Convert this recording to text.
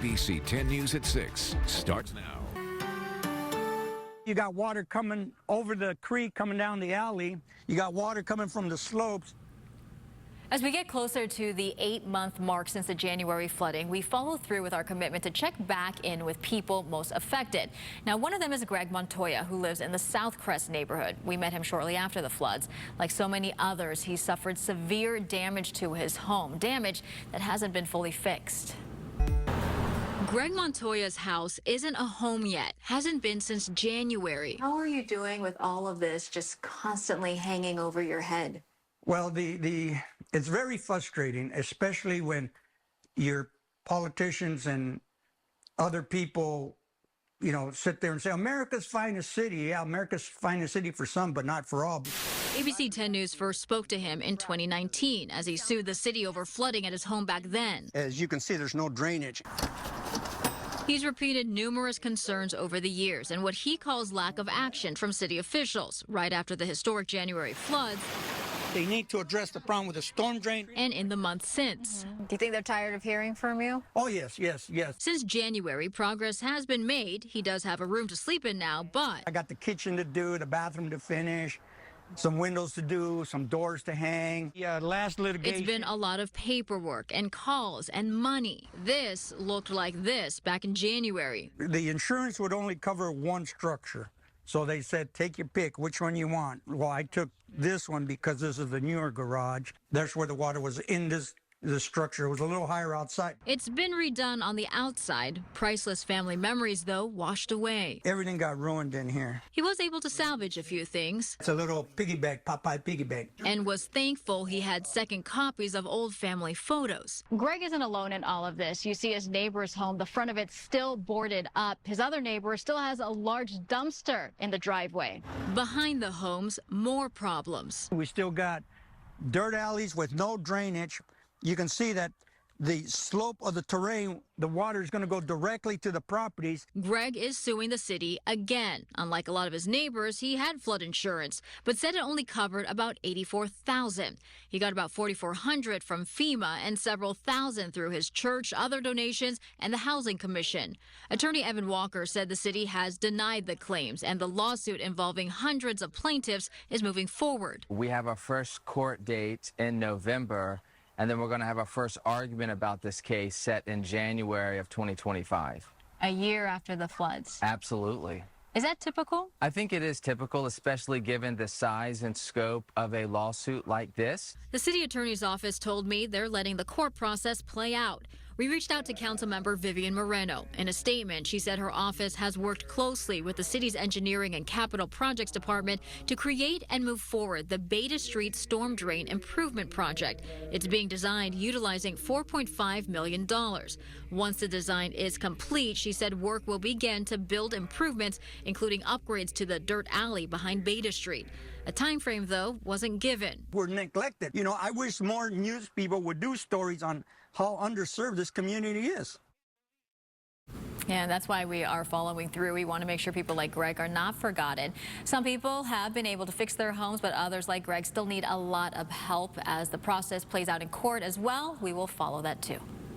ABC 10 News at 6 starts now. You got water coming over the creek, coming down the alley. You got water coming from the slopes. As we get closer to the 8-month mark since the January flooding, we follow through with our commitment to check back in with people most affected. Now, one of them is Greg Montoya, who lives in the South Crest neighborhood. We met him shortly after the floods. Like so many others, he suffered severe damage to his home, damage that hasn't been fully fixed. Greg Montoya's house isn't a home yet, hasn't been since January. How are you doing with all of this just constantly hanging over your head? Well, it's very frustrating, especially when your politicians and other people, you know, sit there and say, America's finest city. Yeah, America's finest city for some, but not for all. ABC 10 News first spoke to him in 2019 as he sued the city over flooding at his home back then. As you can see, there's no drainage. He's repeated numerous concerns over the years and what he calls lack of action from city officials right after the historic January floods. They need to address the problem with the storm drain. And in the months since. Do you think they're tired of hearing from you? Oh, yes, yes, yes. Since January, progress has been made. He does have a room to sleep in now, but I got the kitchen to do, the bathroom to finish, some windows to do, some doors to hang. Yeah, last litigation. It's been a lot of paperwork and calls and money. This looked like this back in January. The insurance would only cover one structure. So they said, take your pick, which one you want. Well, I took this one because this is the newer garage. That's where the water was in the structure. It was a little higher outside. It's been redone on the outside. Priceless family memories, though, washed away. Everything got ruined in here. He was able to salvage a few things. It's a little piggy bank, Popeye piggy bank. And was thankful he had second copies of old family photos. Greg isn't alone in all of this. You see his neighbor's home, the front of it still boarded up. His other neighbor still has a large dumpster in the driveway. Behind the homes, more problems. We still got dirt alleys with no drainage. You can see that the slope of the terrain, the water is going to go directly to the properties. Greg is suing the city again. Unlike a lot of his neighbors, he had flood insurance, but said it only covered about $84,000. He got about $4,400 from FEMA and several thousand through his church, other donations, and the Housing Commission. Attorney Evan Walker said the city has denied the claims, and the lawsuit involving hundreds of plaintiffs is moving forward. We have our first court date in November. And then we're going to have our first argument about this case set in January of 2025. A year after the floods. Absolutely. Is that typical? I think it is typical, especially given the size and scope of a lawsuit like this. The city attorney's office told me they're letting the court process play out. We reached out to Councilmember Vivian Moreno. In a statement, she said her office has worked closely with the city's Engineering and Capital Projects Department to create and move forward the Beta Street Storm Drain Improvement Project. It's being designed utilizing $4.5 million. Once the design is complete, she said work will begin to build improvements, including upgrades to the dirt alley behind Beta Street. A time frame, though, wasn't given. We're neglected. You know, I wish more news people would do stories on how underserved this community is. Yeah, that's why we are following through. We want to make sure people like Greg are not forgotten. Some people have been able to fix their homes, but others like Greg still need a lot of help as the process plays out in court as well. We will follow that too.